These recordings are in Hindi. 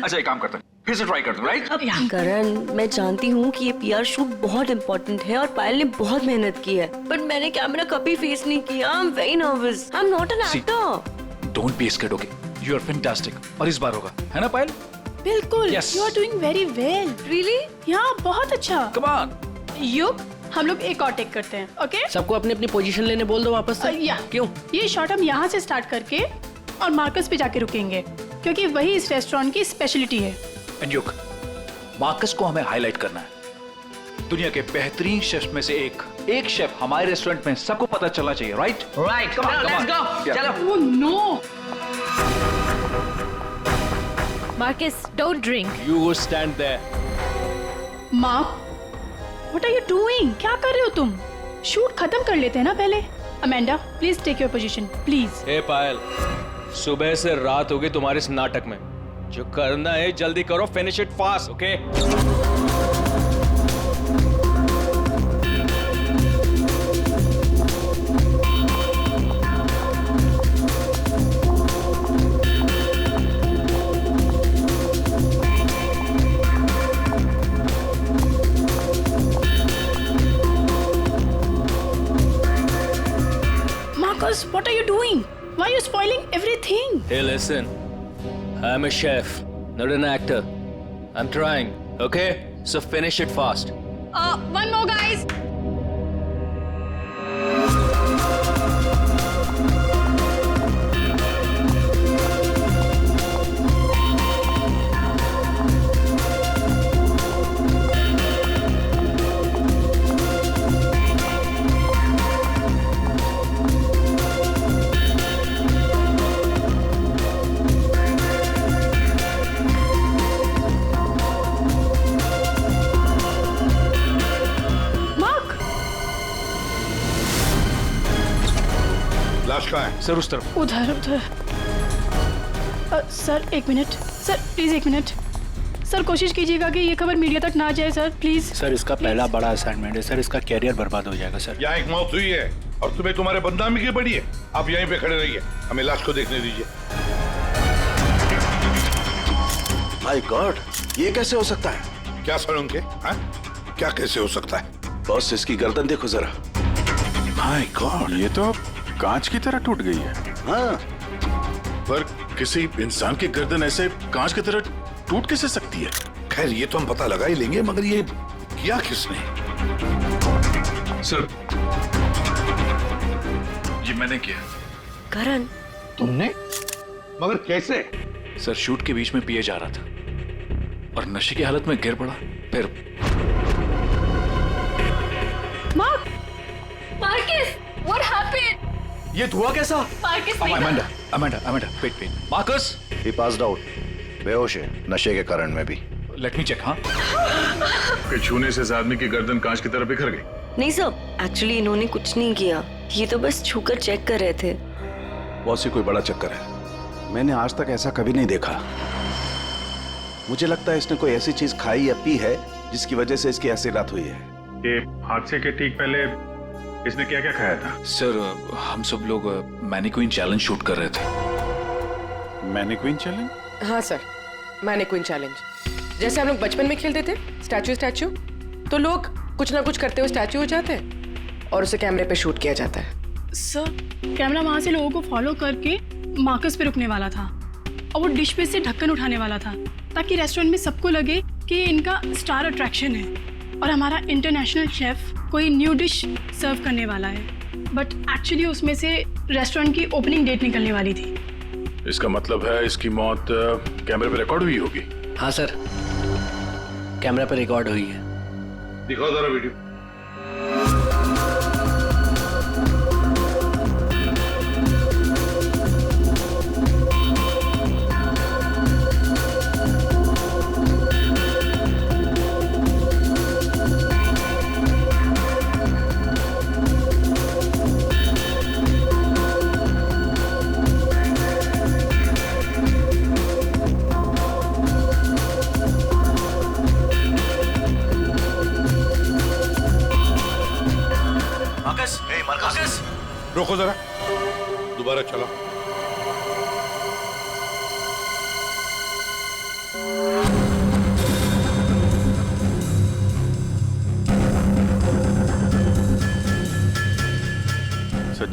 अच्छा एक काम करते हैं, फिर से ट्राई करते हैं, राइट? करण, मैं जानती हूँ कि ये पीआर शूट बहुत इम्पोर्टेंट है और पायल ने बहुत मेहनत की है, बट मैंने कैमरा कभी फेस नहीं किया। I am very nervous. I am not an actor. Don't be scared, okay? You are fantastic. और इस बार होगा, है ना पायल? बिल्कुल। Yes. You are doing very well. Really? या बहुत अच्छा। Come on. युग, हम लोग एक और टेक करते हैं, ओके? सबको अपनी अपनी पोजीशन लेने बोल दो वापस से। या क्यों? ये शॉट हम यहाँ से स्टार्ट करके और मार्कस पे जाके रुकेंगे, क्योंकि वही इस रेस्टोरेंट की स्पेशलिटी है। एंड युग, मार्कस को हमें हाईलाइट करना है। दुनिया के बेहतरीन शेफ में से एक शेफ हमारे रेस्टोरेंट में सबको पता चलना चाहिए, राइट? Right, let's go. चलो। Oh no. Marcus, don't drink. You go stand there. Mark, what are you doing? क्या कर रहे हो तुम? शूट खत्म कर लेते हैं ना पहले। Amanda, please take your position, please. Hey Payal, सुबह से रात हो गई तुम्हारे इस नाटक में। जो करना है जल्दी करो, finish it fast, okay? Marcus, what are you doing? Why are you spoiling everything? Hey, listen. I'm a chef, not an actor. I'm trying, okay? So finish it fast. One more, guys. लाश कहाँ है? सर उस तरफ। उधर उधर। सर एक मिनट, सर प्लीज एक मिनट। सर कोशिश कीजिएगा कि ये खबर मीडिया तक ना जाए सर, प्लीज। सर इसका पहला बड़ा असाइनमेंट है सर, इसका कैरियर बर्बाद हो जाएगा सर। यहाँ एक मौत हुई है और तुम्हें तुम्हारे बदनामी की पड़ी है। आप यहीं पे खड़े रहिए, हमें लाश को देखने दीजिए। माय गॉड, ये कैसे हो सकता है? क्या सर उनके? क्या कैसे हो सकता है? बॉस इसकी गर्दन देखो जरा। माय गॉड, ये तो कांच की तरह टूट गई है। हाँ, पर किसी इंसान की गर्दन ऐसे कांच की तरह टूट कैसे सकती है? खैर ये तो हम पता लगा ही लेंगे, मगर ये किया किसने? सर ये मैंने किया। करण, तुमने? मगर कैसे? सर शूट के बीच में पिए जा रहा था और नशे की हालत में गिर पड़ा, फिर मार्क, Marcus, what happened? ये धुआं कैसा? Marcus, Amanda, wait. Marcus, he passed out, बेहोश है, नशे के कारण में भी। Let me check. हाँ, कि छूने से इस आदमी की गर्दन कांच की तरह बिखर गई। नहीं सर, एक्चुअली इन्होंने कुछ नहीं किया, ये तो बस छूकर चेक कर रहे थे। बहुत सी कोई बड़ा चक्कर है, मैंने आज तक ऐसा कभी नहीं देखा। मुझे लगता है इसने कोई ऐसी चीज खाई या पी है जिसकी वजह से इसकी ऐसी रात हुई है। ये हादसे के ठीक पहले इसने क्या क्या खाया था? सर हम सब लोग मैनीक्वीन चैलेंज शूट कर रहे थे। Mannequin challenge? हाँ सर, मैनीक्वीन चैलेंज। जैसे हम लोग बचपन में खेलते थे स्टैचू, तो लोग कुछ ना कुछ करते हुए स्टैचू हो जाते हैं और उसे कैमरे पे शूट किया जाता है। सर कैमरा वहां से लोगों को फॉलो करके मार्कस पे रुकने वाला था और वो डिश पे से ढक्कन उठाने वाला था, ताकि रेस्टोरेंट में सबको लगे कि इनका स्टार अट्रैक्शन है और हमारा इंटरनेशनल शेफ कोई न्यू डिश सर्व करने वाला है। बट एक्चुअली उसमें से रेस्टोरेंट की ओपनिंग डेट निकलने वाली थी। इसका मतलब है इसकी मौत कैमरे पे रिकॉर्ड हुई होगी। हाँ सर, कैमरा पर रिकॉर्ड हुई है। दिखाओ जरा वीडियो। रोको जरा, दोबारा चलाओ।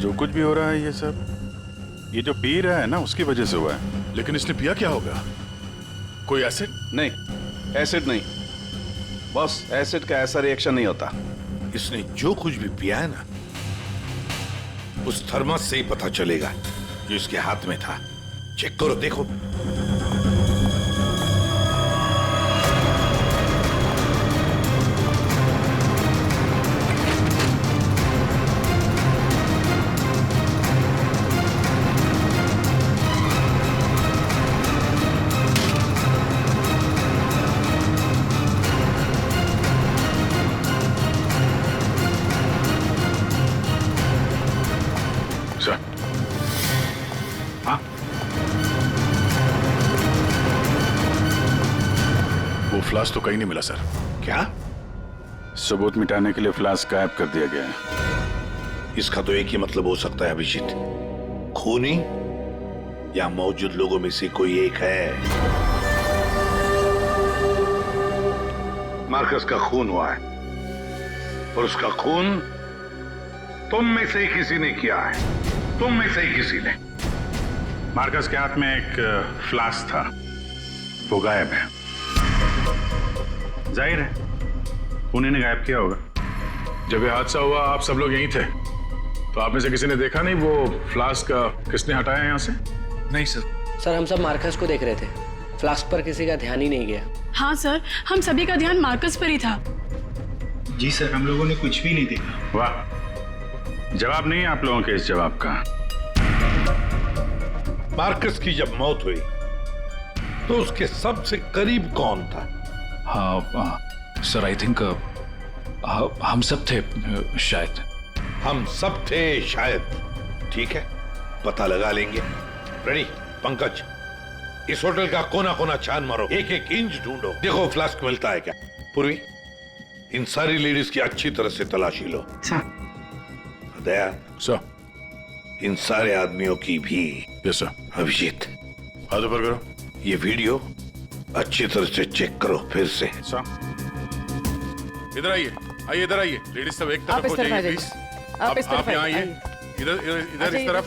जो कुछ भी हो रहा है ये सब, ये जो पी रहा है ना उसकी वजह से हुआ है। लेकिन इसने पिया क्या होगा? कोई एसिड? नहीं, एसिड नहीं बॉस, एसिड का ऐसा रिएक्शन नहीं होता। इसने जो कुछ भी पिया है ना, उस थर्मस से ही पता चलेगा जो इसके हाथ में था। चेक करो, देखो। सर, हाँ, वो फ्लास्क तो कहीं नहीं मिला सर। क्या? सबूत मिटाने के लिए फ्लास्क गायब कर दिया गया है। इसका तो एक ही मतलब हो सकता है अभिजीत, खूनी या मौजूद लोगों में से कोई एक है। मार्कस का खून हुआ है और उसका खून तुम में से ही किसी ने किया है। तुम में से ही किसी ने। मार्कस के हाथ में एक फ्लास्क था, वो गायब है। जाहिर है उन्हीं ने गायब किया होगा। जब ये हादसा हुआ आप सब लोग यहीं थे, तो आप में से किसी ने देखा नहीं वो फ्लास्क किसने हटाया यहाँ से? नहीं सर। सर हम सब मार्कस को देख रहे थे, फ्लास्क पर किसी का ध्यान ही नहीं गया। हाँ सर, हम सभी का ध्यान मार्कस पर ही था। जी सर, हम लोगों ने कुछ भी नहीं देखा। वाह, जवाब नहीं है आप लोगों के इस जवाब का। मार्कस की जब मौत हुई तो उसके सबसे करीब कौन था? हाँ सर, आई थिंक हम सब थे शायद। हम सब थे शायद। ठीक है, पता लगा लेंगे। रेडी पंकज, इस होटल का कोना कोना छान मारो, एक एक इंच ढूंढो, देखो फ्लास्क मिलता है क्या। पूर्वी, इन सारी लेडीज की अच्छी तरह से तलाशी लो। दया सर, इन सारे आदमियों की भी। Yes sir. अभिजीत, हाथ ऊपर करो। ये वीडियो अच्छी तरह से चेक करो फिर से। सर, इधर आइए, आइए इधर आइए। लेडीज सब एक आप तरफ इस हो तरफ जाइए आ जाइए। प्लीज। आप इस तरफ आप यहाँ आइए। आइए, इधर इधर इधर इस तरफ।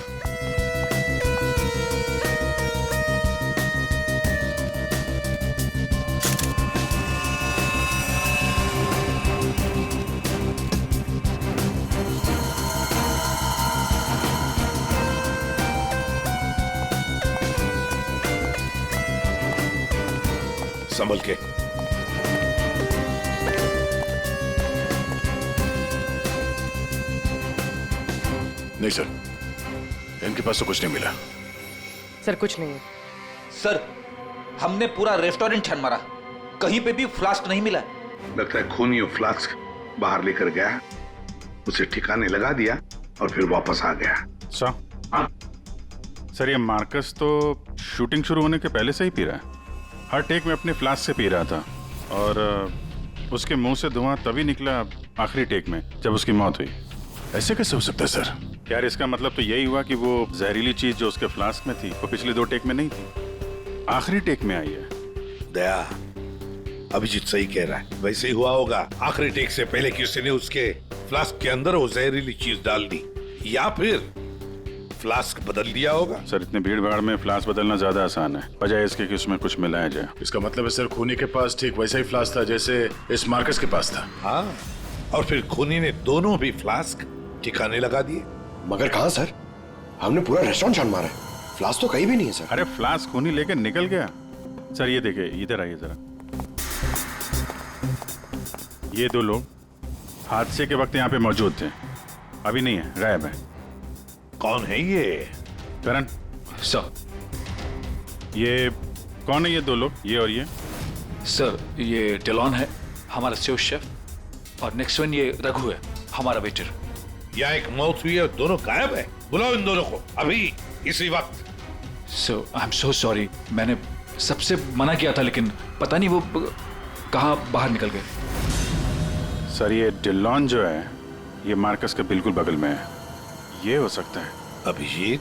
संभल के। नहीं सर, इनके पास तो कुछ नहीं मिला। सर कुछ नहीं है। सर, हमने पूरा रेस्टोरेंट छान मारा, कहीं पे भी फ्लास्क नहीं मिला। लगता है खूनी वो फ्लास्क बाहर लेकर गया, उसे ठिकाने लगा दिया और फिर वापस आ गया। सर, ये मार्कस तो शूटिंग शुरू होने के पहले से ही पी रहा है। हर टेक में अपने फ्लास्क से पी रहा था और उसके मुंह से धुआं तभी निकला आखिरी टेक में जब उसकी मौत हुई। ऐसे कैसे हो सकता है सर? यार, इसका मतलब तो यही हुआ कि वो जहरीली चीज जो उसके फ्लास्क में थी वो पिछले 2 टेक में नहीं थी, आखिरी टेक में आई है। दया, अभिजीत सही कह रहा है, वैसे ही हुआ होगा। आखिरी टेक से पहले किसी ने उसके फ्लास्क के अंदर वो जहरीली चीज डाल दी, या फिर फ्लास्क बदल दिया होगा। सर, इतनी भीड़ भाड़ में फ्लास्क बदलना ज्यादा आसान है, बजाय इसके कि उसमें कुछ मिलाया जाए। इसका मतलब है सर खूनी के पास ठीक वैसा ही फ्लास्क था जैसे इस मार्कस के पास था। हाँ, और फिर खूनी ने दोनों भी फ्लास्क ठिकाने लगा दिए। मगर कहाँ सर? हमने पूरा रेस्टोरेंट छान मारा है, फ्लास्क तो कहीं भी नहीं है सर। अरे फ्लास्क खूनी लेकर निकल गया। सर ये देखिए, इधर आइए जरा। ये 2 लोग हादसे के वक्त यहाँ पे मौजूद थे, अभी नहीं है, गायब है। कौन है ये? करण सर। ये कौन है ये 2 लोग, ये और ये? सर, ये डेलॉन है, हमारा सेफ शेफ, और नेक्स्ट वन ये रघु है, हमारा वेटर। यहाँ एक मौत हुई है और दोनों गायब है। बुलाओ इन दोनों को अभी, इसी वक्त। सो आई एम सो सॉरी, मैंने सबसे मना किया था, लेकिन पता नहीं वो कहाँ बाहर निकल गए। सर, ये डिलॉन जो है ये मार्कस के बिल्कुल बगल में है, ये हो सकता है। अभिजीत,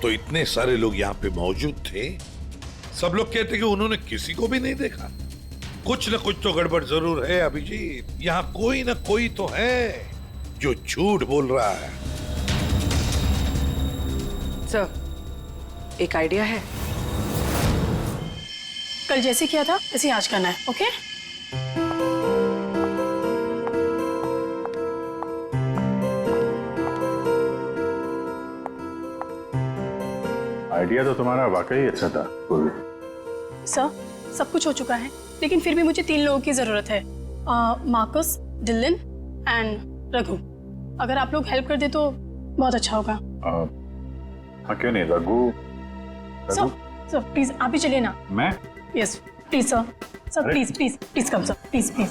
तो इतने सारे लोग यहाँ पे मौजूद थे, सब लोग कहते कि उन्होंने किसी को भी नहीं देखा। कुछ न कुछ तो गड़बड़ जरूर है अभिजीत। यहाँ कोई न कोई तो है जो झूठ बोल रहा है। सर, एक आइडिया है। कल जैसे किया था वैसे आज करना है, ओके? आइडिया तो तुम्हारा वाकई अच्छा था पूर्वी। सर, सब कुछ हो चुका है, लेकिन फिर भी मुझे 3 लोगों की जरूरत है, मार्कस, डिलन एंड रघु। अगर आप लोग हेल्प कर दे तो बहुत अच्छा होगा। हाँ, क्यों नहीं? रघु सर प्लीज आप ही चलिए ना। मैं? Yes please sir. Sir please please please come sir, please please.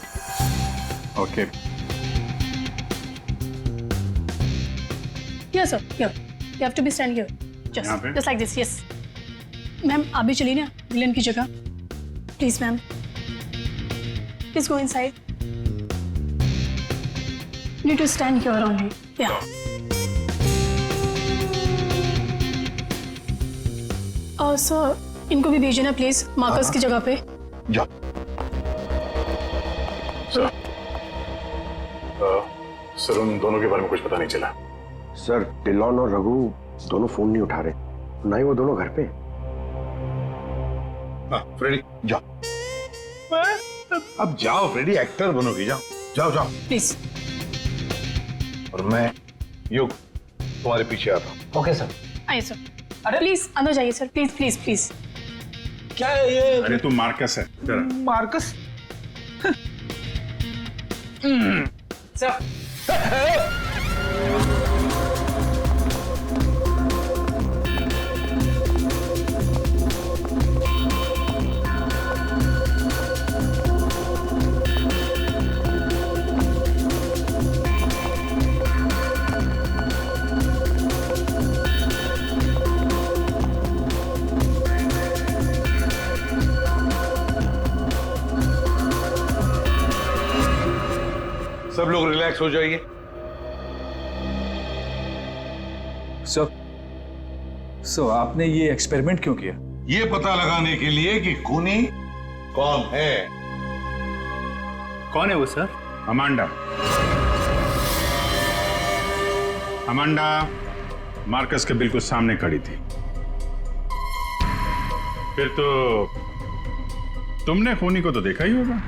Okay. Yes sir, here you have to be stand here, just like this. Yes ma'am, आप भी चलिए ना डिलन की जगह, please ma'am. Please go inside. You need to stand here only. Yeah. Sir, इनको भी भेजिए ना प्लीज मार्कस की जगह पे। जा। सर, उन दोनों के बारे में कुछ पता नहीं चला। सर, डिलॉन और रघु दोनों फोन नहीं उठा रहे, ना ही वो दोनों घर पे। फ्रेडी जाओ, अब जाओ फ्रेडी, एक्टर बनोगी, जाओ जाओ जाओ प्लीज। और मैं युग तुम्हारे पीछे आता हूँ। Okay sir. आइए सर। अरे प्लीज अंदर जाइए सर, प्लीज प्लीज प्लीज। क्या है ये? अरे तू मार्कस है जरा। मार्कस? सर। सब लोग रिलैक्स हो जाइए। सर, आपने ये एक्सपेरिमेंट क्यों किया? ये पता लगाने के लिए कि खूनी कौन है। कौन है वो सर? अमांडा। अमांडा मार्कस के बिल्कुल सामने खड़ी थी। फिर तो तुमने खूनी को तो देखा ही होगा।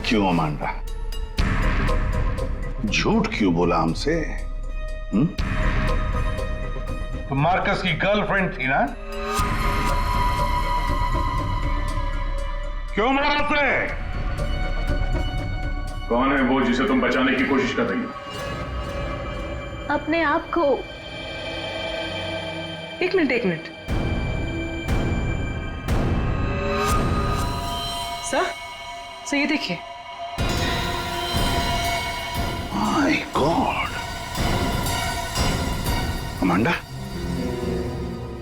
क्यों अमांडा, झूठ क्यों बोला हमसे? तो मार्कस की गर्लफ्रेंड थी ना? क्यों मारा आपने? कौन है वो जिसे तुम बचाने की कोशिश कर रही हो? अपने आप को। एक मिनट। सर ये देखिए। माय गॉड, अमांडा,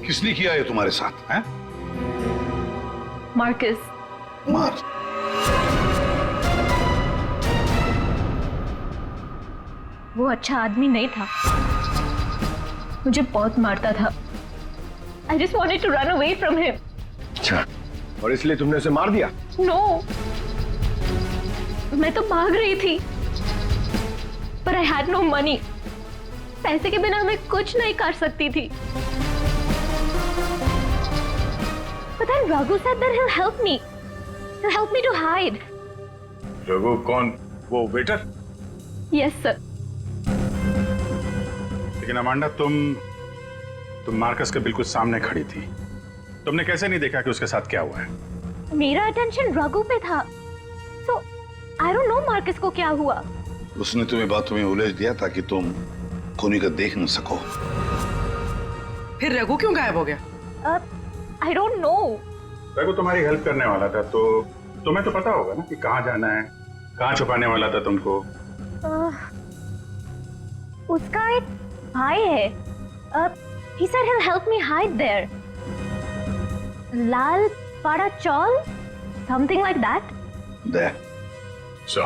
किसने किया ये तुम्हारे साथ? हैं? मार्कस। मार। वो अच्छा आदमी नहीं था, मुझे बहुत मारता था। I just wanted to run away from him. अच्छा, और इसलिए तुमने उसे मार दिया? No, मैं तो भाग रही थी, पर I had no money. पैसे के बिना मैं कुछ नहीं कर सकती थी। But then Raghu said that he'll help me. He'll help me to hide. Raghu कौन? वो वेटर? Yes, sir. लेकिन अमांडा, तुम मार्कस के बिल्कुल सामने खड़ी थी। तुमने कैसे नहीं देखा कि उसके साथ क्या हुआ है? मेरा अटेंशन रघु पे था, so I don't know Marcus को क्या हुआ। उसने तुम्हें बातों में उलझ दिया ताकि तुम खूनी को देख न सको। फिर रघु क्यों गायब हो गया? I don't know. रघु तुम्हारी हेल्प करने वाला था, तो तुम्हें तो पता होगा ना कि कहाँ जाना है, कहाँ छुपाने वाला था तुमको। उसका एक भाई है। He said he'll help me hide there. Lal Pada Chaul, something like that. There. So.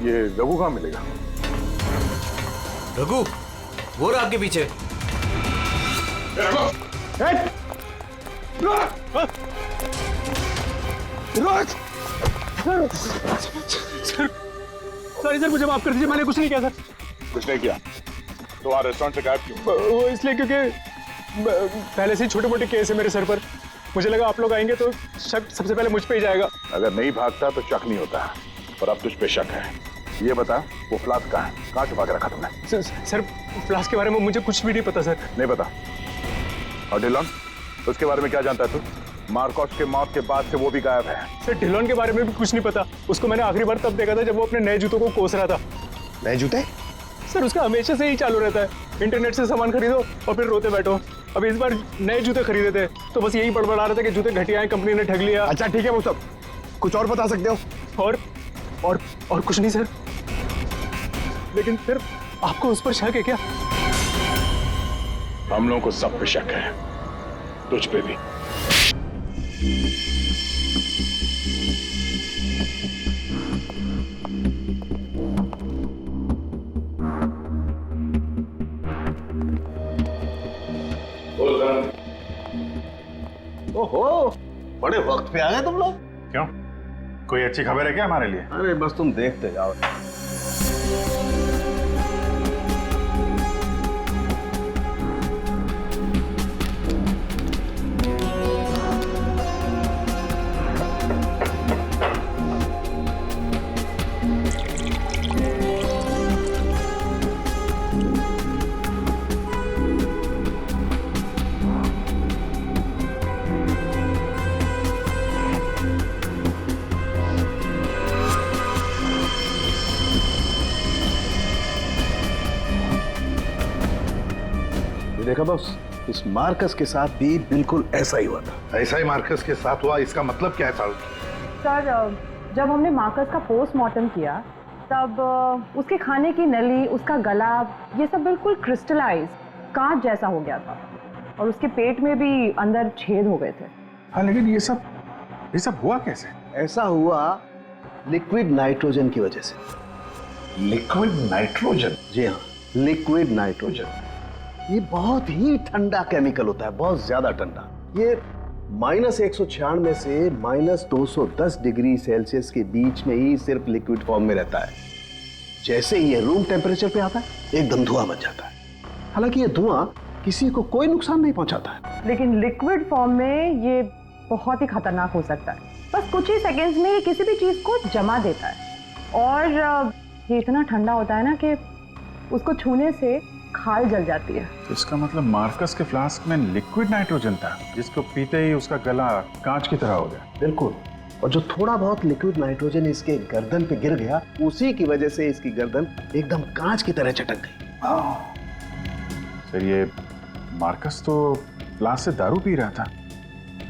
ये रघु कहाँ मिलेगा? रघु, वो रहा आपके पीछे। सर मुझे माफ कर दीजिए, मैंने कुछ नहीं किया सर। कुछ नहीं किया तो वहाँ रेस्टोरेंट से गायब क्यों? वो इसलिए क्योंकि पहले से ही छोटे मोटे केस है मेरे सर पर। मुझे लगा आप लोग आएंगे तो शक सबसे पहले मुझ पे ही जाएगा। अगर नहीं भागता तो शक नहीं होता, और अब तुझ पे शक है। ये बता, वो फ्लास्क कहाँ है? कहाँ छुपा के रखा तुमने? सर फ्लास्क के बारे में मुझे कुछ भी नहीं पता सर। नहीं पता? और डिलॉन, उसके बारे में क्या जानता है तू? मार्कोस के मौत के बाद से वो भी गायब है। सर डिलॉन के बारे में भी कुछ नहीं पता। उसको मैंने आखिरी बार तब देखा था जब वो अपने नए जूतों को कोस रहा था। नए जूते? सर उसका हमेशा से ही चालू रहता है, इंटरनेट से सामान खरीदो और फिर रोते बैठो। अब इस बार नए जूते खरीदे थे तो बस यही बड़बड़ा रहा था कि जूते घटिया हैं, कंपनी ने ठग लिया। अच्छा ठीक है, वो सब कुछ और बता सकते हो? और कुछ नहीं सर। लेकिन फिर आपको उस पर शक है क्या? हम लोगों को सब पे शक है, तुझ पे भी। ओहो, बड़े वक्त पे आ गए तुम लोग। क्यों, कोई अच्छी खबर है क्या हमारे लिए? अरे बस तुम देखते जाओ। देखा बॉस, इस मार्कस के साथ भी बिल्कुल ऐसा ही हुआ था। ऐसा ही मार्कस के साथ हुआ, इसका मतलब क्या है साहब? सर जब हमने मार्कस का पोस्टमार्टम किया तब उसके खाने की नली, उसका गला, ये सब बिल्कुल क्रिस्टलाइज कांच जैसा हो गया था, और उसके पेट में भी अंदर छेद हो गए थे। हाँ, लेकिन ये सब हुआ कैसे? ऐसा हुआ लिक्विड नाइट्रोजन की वजह से। Liquid nitrogen? जी हाँ, लिक्विड नाइट्रोजन। ये बहुत ही ठंडा केमिकल होता है, बहुत ज्यादा ठंडा। ये -196 से -210 डिग्री सेल्सियस के बीच में ही सिर्फ लिक्विड फॉर्म में रहता है। जैसे ही ये रूम टेम्परेचर पे आता है एकदम धुआं बन जाता है। हालांकि ये धुआं किसी को कोई नुकसान नहीं पहुंचाता है, लेकिन लिक्विड फॉर्म में ये बहुत ही खतरनाक हो सकता है। बस कुछ ही सेकेंड्स में ये किसी भी चीज को जमा देता है, और ये इतना ठंडा होता है ना कि उसको छूने से खाल जल जाती है। तो इसका मतलब मार्कस के फ्लास्क में लिक्विड नाइट्रोजन था, जिसको पीते ही उसका गला कांच की तरह हो गया। बिल्कुल। और जो थोड़ा बहुत लिक्विड नाइट्रोजन इसके गर्दन पे गिर गया, उसी की वजह से इसकी गर्दन एकदम कांच की तरह चटक गई। सर ये मार्कस तो फ्लास्क से दारू पी रहा था,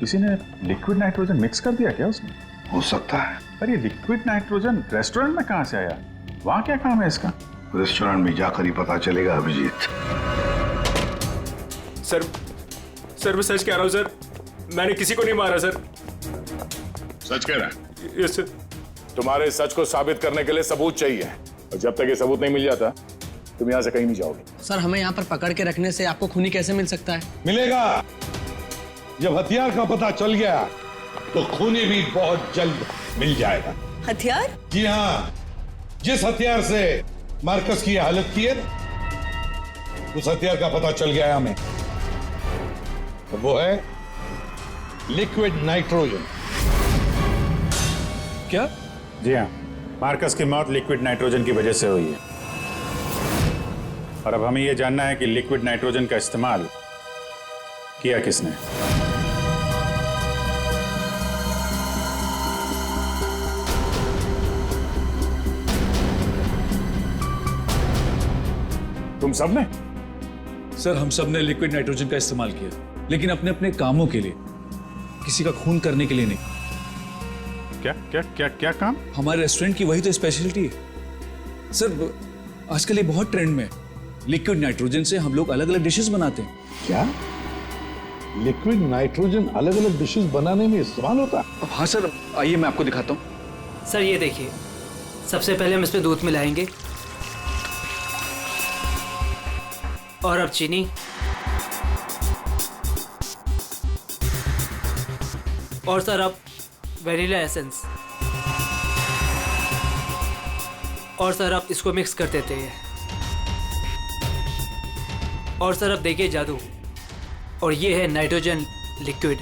किसी ने लिक्विड नाइट्रोजन मिक्स कर दिया क्या उसमें? हो सकता है। पर ये लिक्विड नाइट्रोजन रेस्टोरेंट में कहाँ से आया? वहाँ क्या काम है इसका? रेस्टोरेंट में जाकर ही पता चलेगा अभिजीत। सर मैं सच कह रहा हूँ सर, मैंने किसी को नहीं मारा सर। सच कह रहा है? Yes sir. तुम्हारे सच को साबित करने के लिए सबूत चाहिए, और जब तक ये सबूत नहीं मिल जाता तुम यहाँ से कहीं नहीं जाओगे। सर हमें यहाँ पर पकड़ के रखने से आपको खूनी कैसे मिल सकता है? मिलेगा। जब हथियार का पता चल गया तो खूनी भी बहुत जल्द मिल जाएगा। हथियार? जी हाँ, जिस हथियार से मार्कस की हालत की है उस हथियार का पता चल गया है हमें, वो है लिक्विड नाइट्रोजन। क्या? जी हाँ, मार्कस की मौत लिक्विड नाइट्रोजन की वजह से हुई है, और अब हमें यह जानना है कि लिक्विड नाइट्रोजन का इस्तेमाल किया किसने। तुम सब ने? सर हम सब ने लिक्विड नाइट्रोजन का इस्तेमाल किया, लेकिन अपने अपने कामों के लिए, किसी का खून करने के लिए नहीं। क्या क्या क्या क्या काम? हमारे रेस्टोरेंट की वही तो स्पेशलिटी है सर। आजकल ये बहुत ट्रेंड में, लिक्विड नाइट्रोजन से हम लोग अलग अलग डिशेस बनाते हैं। क्या लिक्विड नाइट्रोजन अलग अलग डिशेस बनाने में इस्तेमाल होता है? हाँ सर, आइए मैं आपको दिखाता हूँ। सर ये देखिए, सबसे पहले हम इसमें दूध मिलाएंगे और अब चीनी और सर अब वेनिला एसेंस और सर अब इसको मिक्स कर देते हैं और सर अब देखिए जादू और ये है नाइट्रोजन लिक्विड।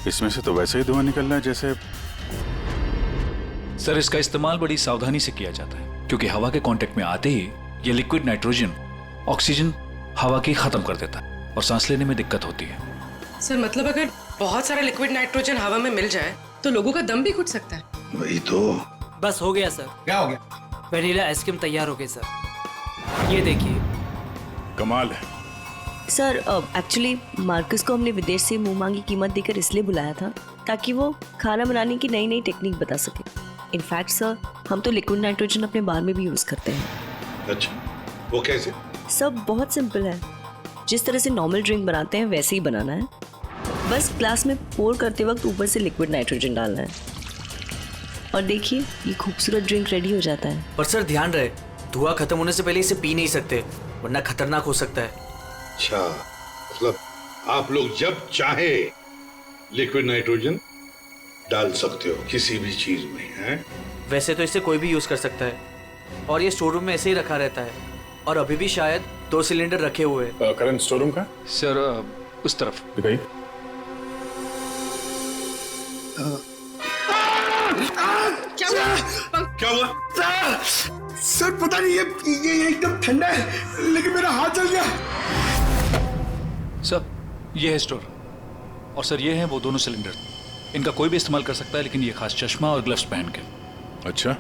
इसमें से तो वैसे ही धुआं निकल रहा है जैसे। सर इसका इस्तेमाल बड़ी सावधानी से किया जाता है क्योंकि हवा के कांटेक्ट में आते ही ये लिक्विड नाइट्रोजन ऑक्सीजन हवा की खत्म कर देता है और सांस लेने में दिक्कत होती है। सर मतलब अगर बहुत सारा लिक्विड नाइट्रोजन हवा में मिल जाए तो लोगों का दम भी घुट सकता है। वही तो। बस हो गया सर। क्या हो गया? वेनिला आइसक्रीम तैयार हो गई सर, ये देखिए। कमाल है। सर एक्चुअली मार्कस को हमने विदेश से मुंह मांगी कीमत देकर इसलिए बुलाया था ताकि वो खाना बनाने की नई नई टेक्निक बता सके। इनफैक्ट सर हम तो लिक्विड नाइट्रोजन अपने बार में भी यूज़ करते हैं। अच्छा, वो कैसे? सब बहुत सिंपल है, जिस तरह से नॉर्मल ड्रिंक बनाते हैं वैसे ही बनाना है। बस ग्लास में पोर करते वक्त ऊपर से लिक्विड नाइट्रोजन डालना है और देखिए ये खूबसूरत ड्रिंक रेडी हो जाता है। पर सर ध्यान रहे, धुआं खत्म होने से पहले इसे पी नहीं सकते वरना खतरनाक हो सकता है। अच्छा, मतलब आप लोग जब चाहे लिक्विड नाइट्रोजन डाल सकते हो किसी भी चीज में, हैं? वैसे तो इसे कोई भी यूज कर सकता है और ये स्टोर रूम में ऐसे ही रखा रहता है और अभी भी शायद 2 सिलेंडर रखे हुए हैं। करंट स्टोर रूम का? सर उस तरफ दिखाइए। क्या हुआ? सर पता नहीं ये एकदम ठंडा है लेकिन मेरा हाथ जल गया। सर ये है स्टोर और सर ये हैं वो दोनों सिलेंडर। इनका कोई भी इस्तेमाल कर सकता है लेकिन ये खास चश्मा और ग्लव्स पहन के। अच्छा,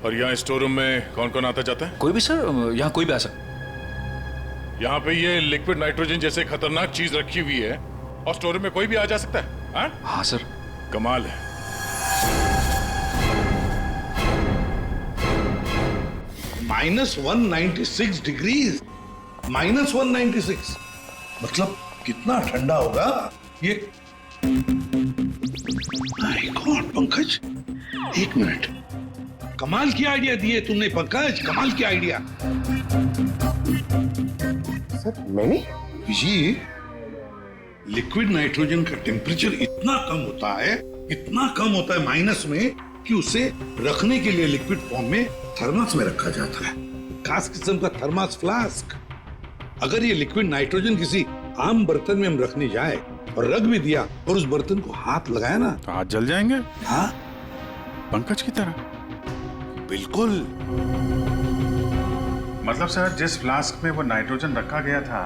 और यहाँ स्टोर रूम में कौन कौन आता जाता है? कोई भी सर, यहाँ कोई भी आ सकता है। यहाँ पे ये लिक्विड नाइट्रोजन जैसे खतरनाक चीज रखी हुई है और स्टोर रूम में कोई भी आ जा सकता है? हाँ सर। कमाल है। -196 डिग्रीज, -196 मतलब कितना ठंडा होगा ये? माय गॉड पंकज, एक मिनट, कमाल की आइडिया दिए तुमने पंकज, कमाल की आइडिया। सर मैंने जी, लिक्विड नाइट्रोजन का टेम्परेचर इतना कम होता है, इतना कम होता है माइनस में, कि उसे रखने के लिए लिक्विड फॉर्म में थर्मस में रखा जाता है, खास किस्म का थर्मस फ्लास्क। अगर ये लिक्विड नाइट्रोजन किसी आम बर्तन में हम रखने जाए और रख भी दिया और उस बर्तन को हाथ लगाया ना तो हाथ जल जाएंगे। हाँ, पंकज की तरह। बिल्कुल। मतलब सर जिस फ्लास्क में वो नाइट्रोजन रखा गया था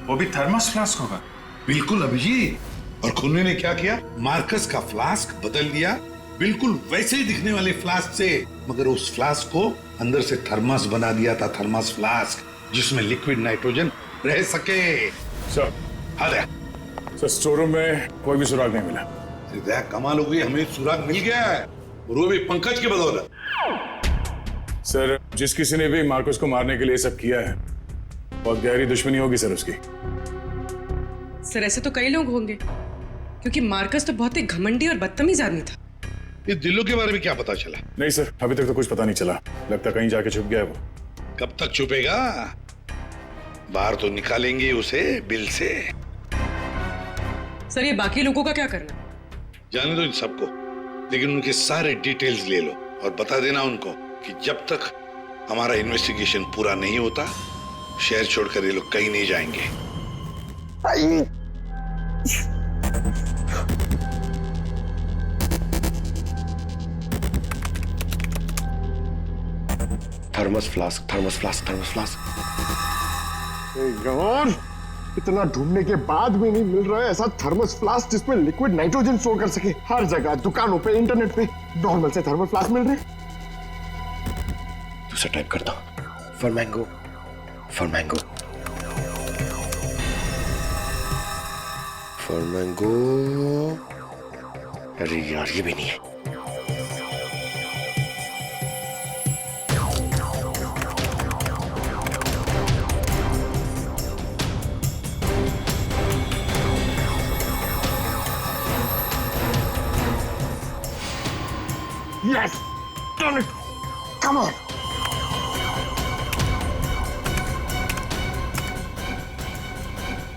वो भी थर्मस फ्लास्क होगा? बिल्कुल अभिजीत। और खुन्ने ने क्या किया, मार्कस का फ्लास्क बदल दिया बिल्कुल वैसे ही दिखने वाले फ्लास्क से, मगर उस फ्लास्क को अंदर से थर्मस बना दिया था, थर्मस फ्लास्क, जिसमें लिक्विड नाइट्रोजन रह सके। सर हाँ सर, स्टोर रूम में कोई भी सुराग नहीं मिला। सीधा कमाल हो गई, हमें सुराग मिल गया है और वो भी पंकज की बदौलत। सर जिस किसी ने भी मार्कस को मारने के लिए सब किया है बहुत गहरी दुश्मनी होगी सर उसकी। सर ऐसे तो कई लोग होंगे क्योंकि मार्कस तो बहुत ही घमंडी और बदतमीज आदमी था। इस दिलों के बारे में क्या पता चला? नहीं सर, अभी तक तो कुछ पता नहीं चला, लगता कहीं जाके छुप गया है वो। कब तक छुपेगा? बाहर तो निकालेंगे उसे बिल से। सर ये बाकी लोगों का क्या करना? जाने दो इन सबको, लेकिन उनके सारे डिटेल्स ले लो और बता देना उनको कि जब तक हमारा इन्वेस्टिगेशन पूरा नहीं होता शहर छोड़कर ये लोग कहीं नहीं जाएंगे। Thermos flask, thermos flask, thermos flask. यार इतना ढूंढने के बाद भी नहीं मिल रहा है ऐसा थर्मस फ्लास्क जिसमें लिक्विड नाइट्रोजन स्टोर कर सके। हर जगह, दुकानों पे, इंटरनेट पे नॉर्मल से थर्मल फ्लास्क मिल रहे। दूसरा टाइप करता for mango, for mango, for mango. अरे यार ये भी नहीं है। Let's turn it. Come on.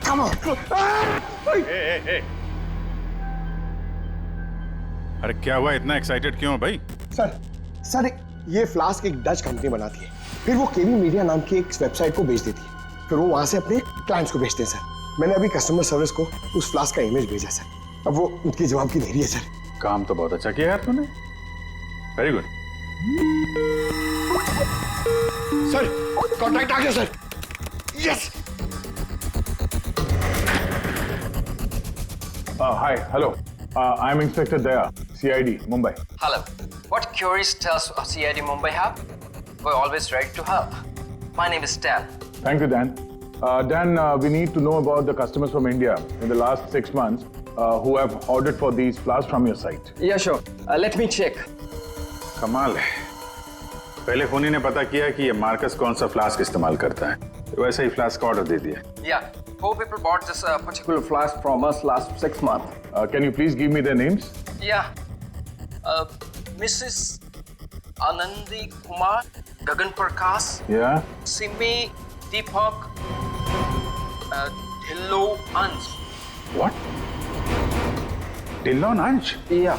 Come on. अरे क्या हुआ, इतना एक्साइटेड क्यों भाई? सर ये फ्लास्क एक डच कंपनी बनाती है, फिर वो केवी मीडिया नाम की एक वेबसाइट को बेच देती है, फिर वो वहां से अपने क्लाइंट्स को बेचते हैं सर। मैंने अभी कस्टमर सर्विस को उस फ्लास्क का इमेज भेजा सर, अब वो उनके जवाब की देरी है सर। काम तो बहुत अच्छा किया यार तूने, वेरी गुड। सर कॉन्ट्रैक्ट आ गया sir. Yes. Hi, hello. I'm Inspector Daya, CID, Mumbai. Hello. What queries does CID Mumbai have? We're always ready to help. My name is Dan. Thank you, Dan. Dan, we need to know about the customers from India in the last 6 months who have ordered for these flasks from your site. Yeah, sure. Let me check. कमाल है, पहले फोनी ने पता किया कि ये मार्कस कौन सा फ्लास्क इस्तेमाल करता है, तो वैसे ही फ्लास्क का ऑर्डर दे दिया। Yeah, 4 people bought this particular flask from us last 6 months. Can you please give me their names? Yeah. Mrs. Anandi Kumar, Gagan Prakash, Yeah. Simi Deepak, Dhillo Anj. What? Dillon Anj? Yeah.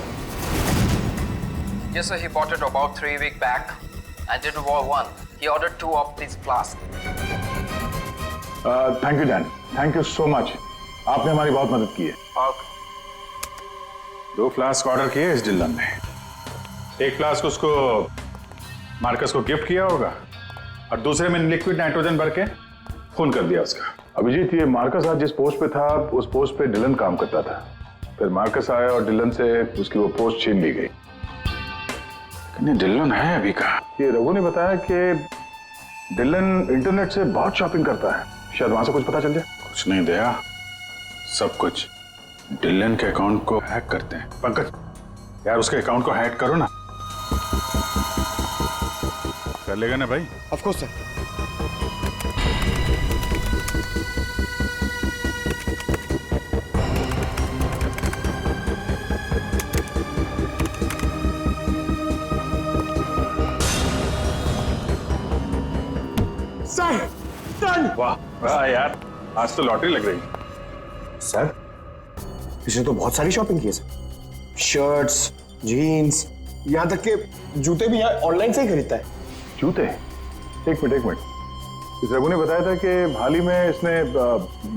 Yes, sir. He bought it about 3 weeks back and didn't want one. He ordered 2 of these flasks. Thank you, Dan. Thank you so much. आपने हमारी बहुत मदद की है। Okay. 2 फ्लास्क ऑर्डर किए इस डिल्लन ने, एक फ्लास्क उसको मार्कस को गिफ्ट किया होगा और दूसरे में लिक्विड नाइट्रोजन भर के खून कर दिया उसका। अभिजीत, ये मार्कस आज जिस पोस्ट पे था उस पोस्ट पे डिलन काम करता था, फिर मार्कस आया और डिलन से उसकी वो पोस्ट छीन ली गई। डिलन है अभी कहाँ? ये रघु ने बताया कि डिलन इंटरनेट से बहुत शॉपिंग करता है, शायद वहां से कुछ पता चल जाए। कुछ नहीं दया, सब कुछ डिलन के अकाउंट को हैक करते हैं। पंकज यार उसके अकाउंट को हैक करो ना। कर लेगा ना भाई? Of course sir. वाह वाह यार, आज तो लॉटरी लग रही। सर इसने तो बहुत सारी शॉपिंग की है सर, शर्ट्स, जीन्स, यहाँ तक के जूते भी यहाँ ऑनलाइन से ही खरीदता है। जूते? एक मिनट, इस रघु ने बताया था कि हाल ही में इसने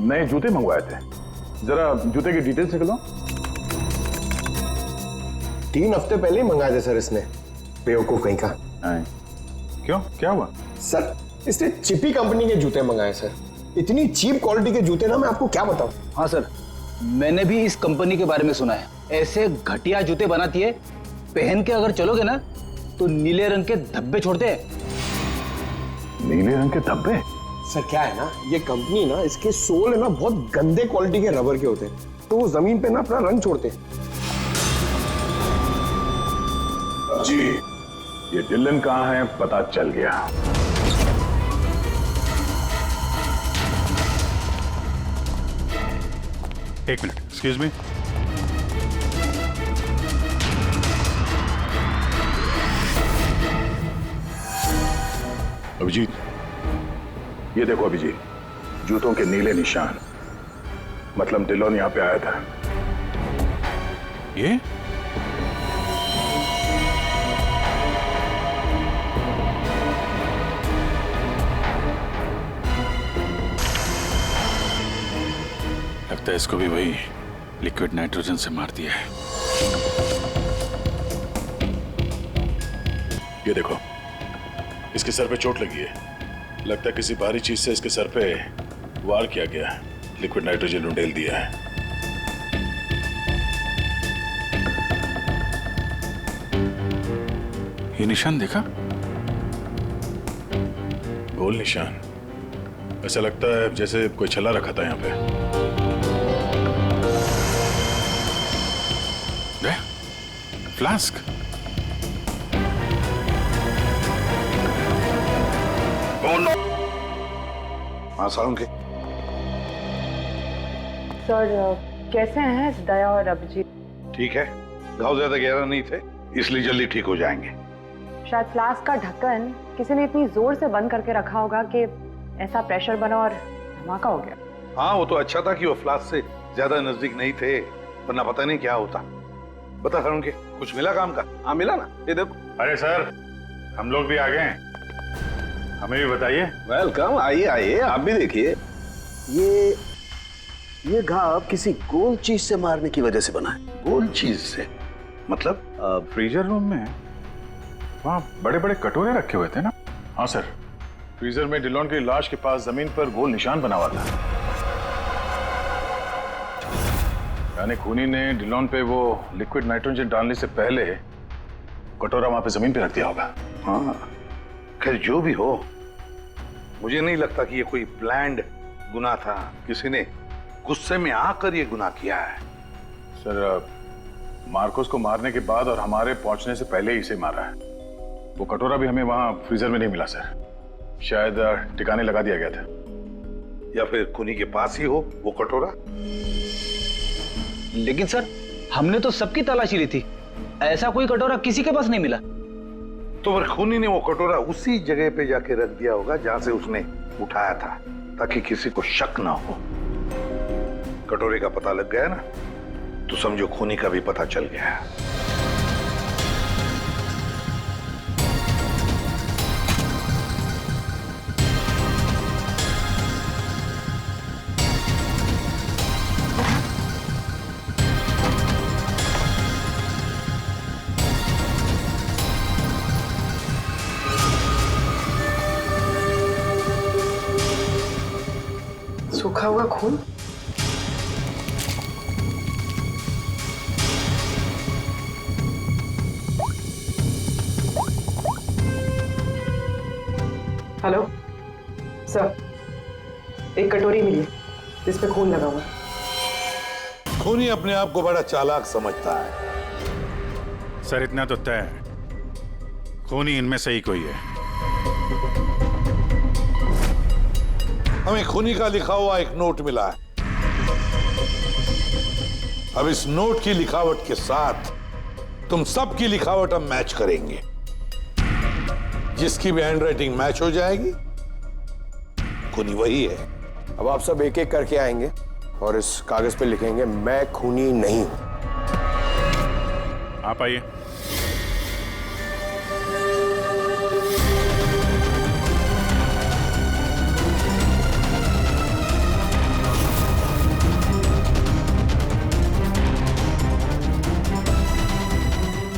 नए जूते मंगवाए थे, जरा जूते की डिटेल्स निकलो। 3 हफ्ते पहले ही मंगाए थे सर इसने, बेवकूफ कहीं का। क्यों, क्या हुआ? सर इसने चिपी कंपनी के जूते मंगाए सर, इतनी चीप क्वालिटी के जूते ना मैं आपको क्या बताऊं। हाँ सर, मैंने भी इस कंपनी के बारे में सुना है, ऐसे घटिया जूते बनाती है, पहन के अगर चलोगे ना तो नीले रंग के धब्बे छोड़ते हैं। नीले रंग के धब्बे? सर क्या है ना, ये कंपनी ना इसके सोल है ना बहुत गंदे क्वालिटी के रबर के होते हैं, तो वो जमीन पे ना अपना रंग छोड़ते हैं। जी, ये डिलन कहाँ है पता चल गया। एक मिनट, एक्सक्यूज मी। अभिजीत, ये देखो अभिजीत, जूतों के नीले निशान, मतलब डिलोन यहाँ पे आया था। ये लगता है इसको भी वही लिक्विड नाइट्रोजन से मार दिया है। ये देखो, इसके सर पे चोट लगी है, लगता है किसी भारी चीज से इसके सर पे वार किया गया है, लिक्विड नाइट्रोजन उंडेल दिया है। ये निशान देखा? गोल निशान, ऐसा लगता है जैसे कोई छल्ला रखा था यहाँ पे। फ्लास्क? हाँ सारुण के। सर कैसे हैं दया और अभिजीत? ठीक है, घाव ज्यादा गहरा नहीं थे, इसलिए जल्दी ठीक हो जाएंगे। शायद फ्लास्क का ढक्कन किसी ने इतनी जोर से बंद करके रखा होगा कि ऐसा प्रेशर बना और धमाका हो गया। हाँ, वो तो अच्छा था कि वो फ्लास्क से ज्यादा नजदीक नहीं थे, वरना पता नहीं क्या होता। बता सर, उनके कुछ मिला काम का? हाँ मिला ना, ये देखो। अरे सर, हम लोग भी आ गए हैं, हमें भी बताइए। वेलकम, आइए आइए, आप भी देखिए। ये घाव किसी गोल चीज से मारने की वजह से बना है। गोल चीज से मतलब? फ्रीजर रूम में वहाँ बड़े बड़े कटोरे रखे हुए थे ना? हाँ सर, फ्रीजर में डिलॉन की लाश के पास जमीन पर गोल निशान बना हुआ था। यानी खूनी ने डिलॉन पे वो लिक्विड नाइट्रोजन डालने से पहले कटोरा वहां पे जमीन पे रख दिया होगा। हाँ, खैर जो भी हो, मुझे नहीं लगता कि ये कोई प्लान्ड गुनाह था। किसी ने गुस्से में आकर ये गुनाह किया है। सर, मार्कोस को मारने के बाद और हमारे पहुंचने से पहले ही इसे मारा है। वो कटोरा भी हमें वहां फ्रीजर में नहीं मिला सर, शायद ठिकाने लगा दिया गया था। या फिर खूनी के पास ही हो वो कटोरा। लेकिन सर, हमने तो सबकी तलाशी ली थी, ऐसा कोई कटोरा किसी के पास नहीं मिला। तो फिर खूनी ने वो कटोरा उसी जगह पे जाके रख दिया होगा जहां से उसने उठाया था, ताकि किसी को शक ना हो। कटोरे का पता लग गया ना, तो समझो खूनी का भी पता चल गया। सूखा हुआ खून? हेलो सर, एक कटोरी मिली है जिस पे खून लगा हुआ है। खूनी अपने आप को बड़ा चालाक समझता है। सर, इतना तो तय है, खूनी इनमें से ही कोई है। हमें खूनी का लिखा हुआ एक नोट मिला है। अब इस नोट की लिखावट के साथ तुम सबकी लिखावट हम मैच करेंगे। जिसकी भी हैंडराइटिंग मैच हो जाएगी, खूनी वही है। अब आप सब एक एक करके आएंगे और इस कागज पे लिखेंगे, मैं खूनी नहीं हूं। आप आइए।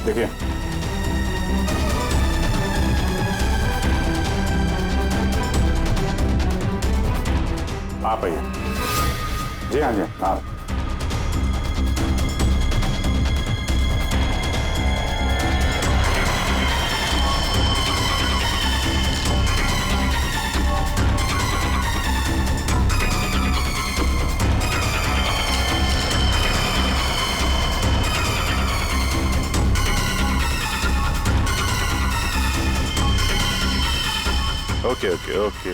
देखिए, आप आइए। जी हाँ जी, आप। Okay okay okay okay,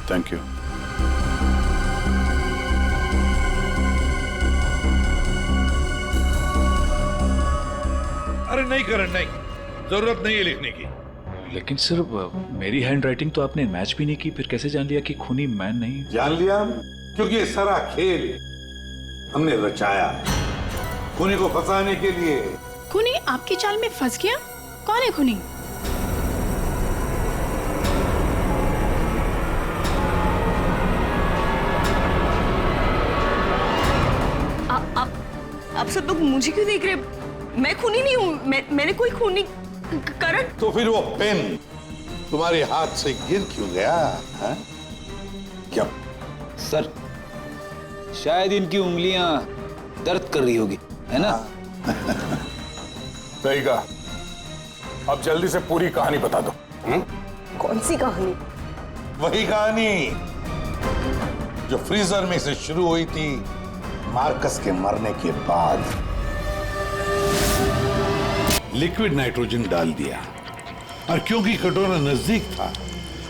thank you. अरे नहीं करण, नहीं, जरूरत नहीं है लिखने की। लेकिन सर, मेरी हैंडराइटिंग तो आपने मैच भी नहीं की, फिर कैसे जान लिया कि खूनी मैं नहीं? जान लिया, क्योंकि ये सारा खेल हमने रचाया खूनी को फंसाने के लिए। खूनी आपकी चाल में फंस गया? कौन है खूनी? आप सब लोग मुझे क्यों देख रहे हैं? मैं खूनी नहीं हूँ, मैंने कोई खूनी करण। तो फिर वो पेन तुम्हारे हाथ से गिर क्यों गया है? क्या सर, शायद इनकी उंगलियां दर्द कर रही होगी, है ना? सही कहा। अब जल्दी से पूरी कहानी बता दो। कौन सी कहानी? वही कहानी जो फ्रीजर में से शुरू हुई थी मार्कस के मरने के बाद। लिक्विड नाइट्रोजन डाल दिया, और क्योंकि कटोरा नजदीक था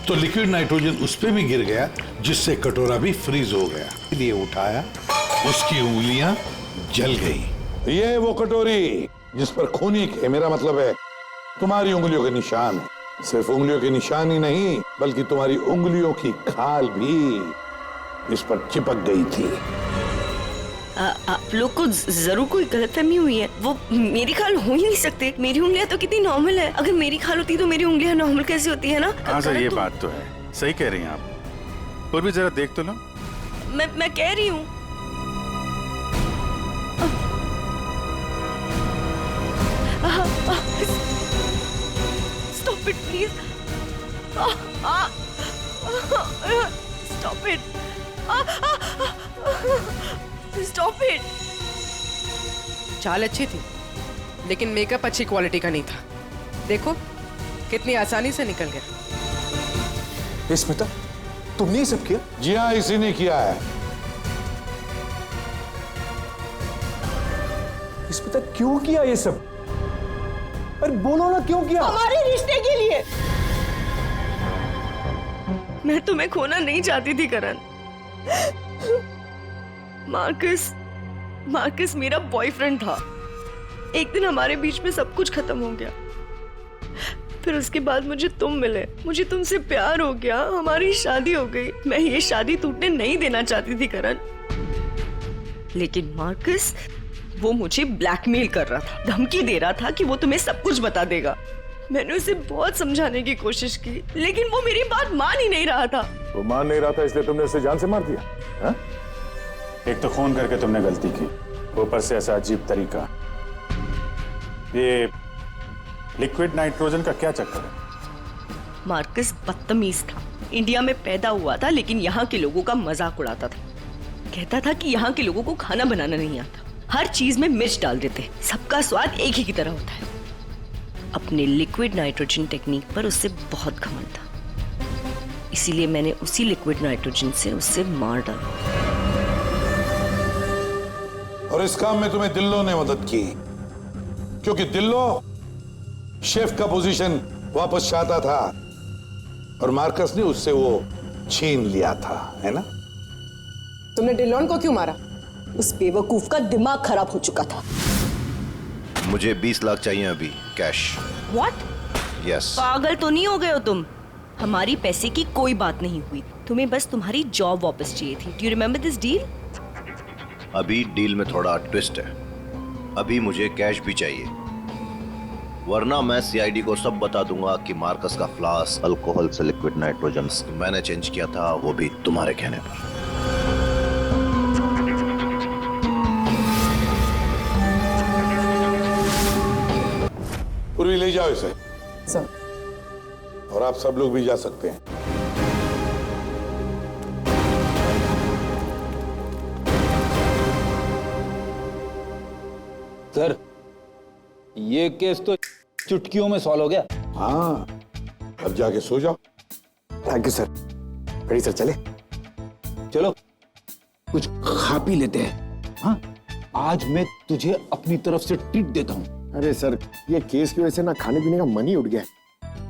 तो लिक्विड नाइट्रोजन उस पे भी गिर गया, जिससे कटोरा भी फ्रीज हो गया। इसलिए उठाया, उसकी उंगलियां जल गई। ये वो कटोरी जिस पर खूनी के, मेरा मतलब है तुम्हारी उंगलियों के निशान है। सिर्फ उंगलियों के निशान ही नहीं, बल्कि तुम्हारी उंगलियों की खाल भी इस पर चिपक गई थी। आप लोग को जरूर कोई गलतफहमी हुई है। वो मेरी खाल हो ही नहीं सकते। मेरी उंगलियां तो कितनी नॉर्मल है। अगर मेरी खाल होती तो मेरी उंगलियां नॉर्मल कैसे होती है ना? हाँ सर, ये बात तो है, सही कह रही हैं आप। और भी जरा देख तो लो। मैं कह रही हूँ। Stop it, please. Stop it. Stop it. चाल अच्छी थी, लेकिन मेकअप अच्छी क्वालिटी का नहीं था। देखो कितनी आसानी से निकल गया। स्मिता, तुमने ये सब किया? जी हाँ, इसी ने किया है। स्मिता, क्यों किया ये सब? अरे बोलो ना, क्यों किया? हमारे रिश्ते के लिए। मैं तुम्हें खोना नहीं चाहती थी करण। मार्कस मेरा बॉयफ्रेंड था। एक दिन हमारे बीच में सब कुछ खत्म हो गया। फिर उसके बाद मुझे तुम मिले, मुझे तुमसे प्यार हो गया, हमारी शादी हो गई। मैं ये शादी टूटने नहीं देना चाहती थी करण, लेकिन मार्कस वो मुझे ब्लैकमेल कर रहा था, धमकी दे रहा था कि वो तुम्हें सब कुछ बता देगा। मैंने उसे बहुत समझाने की कोशिश की, लेकिन वो मेरी बात मान ही नहीं रहा था। वो मान नहीं रहा था, इसलिए तुमने उसे जान से मार दिया? हा? एक तो खून करके तुमने गलती की, ऊपर से ऐसा अजीब तरीका। ये लिक्विड नाइट्रोजन का क्या चक्कर है? मार्कस बदतमीज था। इंडिया में पैदा हुआ था, लेकिन यहाँ के लोगों का मजाक उड़ाता था। कहता था कि यहाँ के लोगों को खाना बनाना नहीं आता, हर चीज में मिर्च डाल देते, सबका स्वाद एक ही की तरह होता है। अपने लिक्विड नाइट्रोजन टेक्निक पर उससे बहुत घमंड था, इसीलिए मैंने उसी लिक्विड नाइट्रोजन से उससे मार डाला। और इस काम में तुम्हें दिल्लो ने मदद की, क्योंकि दिल्लो शेफ का पोजीशन वापस चाहता था और मार्कस ने उससे वो छीन लिया था, है ना? तुमने डिलोन को क्यों मारा? उस बेवकूफ का दिमाग खराब हो चुका था। मुझे 20 लाख चाहिए अभी, कैश। What? यस। पागल तो नहीं हो गए हो तुम? हमारी पैसे की कोई बात नहीं हुई, तुम्हें बस तुम्हारी जॉब वापस चाहिए थी। Do you remember this deal? अभी डील में थोड़ा ट्विस्ट है। अभी मुझे कैश भी चाहिए, वरना मैं सीआईडी को सब बता दूंगा कि मार्कस का फ्लास्क अल्कोहल से लिक्विड नाइट्रोजन मैंने चेंज किया था, वो भी तुम्हारे कहने पर। पूर्वी ले जाओ इसे। सर। और आप सब लोग भी जा सकते हैं। सर, ये केस तो चुटकियों में सॉल्व हो गया। हाँ, अब जाके सो जाओ। Thank you sir. Ready sir, चले? चलो कुछ खा पी लेते हैं। हाँ, आज मैं तुझे अपनी तरफ से ट्रीट देता हूँ। अरे सर, ये केस की वजह से ना खाने पीने का मन ही उठ गया है।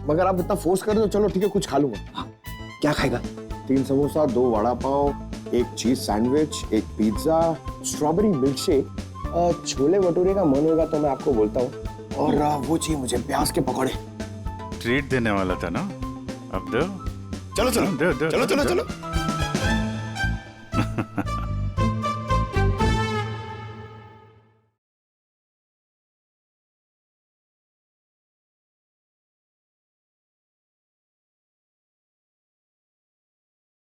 मगर आप इतना फोर्स कर दो, चलो ठीक है, कुछ खा लूंगा। हाँ, क्या खाएगा? 3 samosa, 2 vada pav, 1 cheese sandwich, 1 pizza, strawberry milk shake, chole bhature का मन होगा तो मैं आपको बोलता हूँ, और वो चाहिए मुझे प्याज के पकौड़े। ट्रीट देने वाला था ना, अब दो। चलो चलो दो, दो, चलो दो, चलो दो। चलो।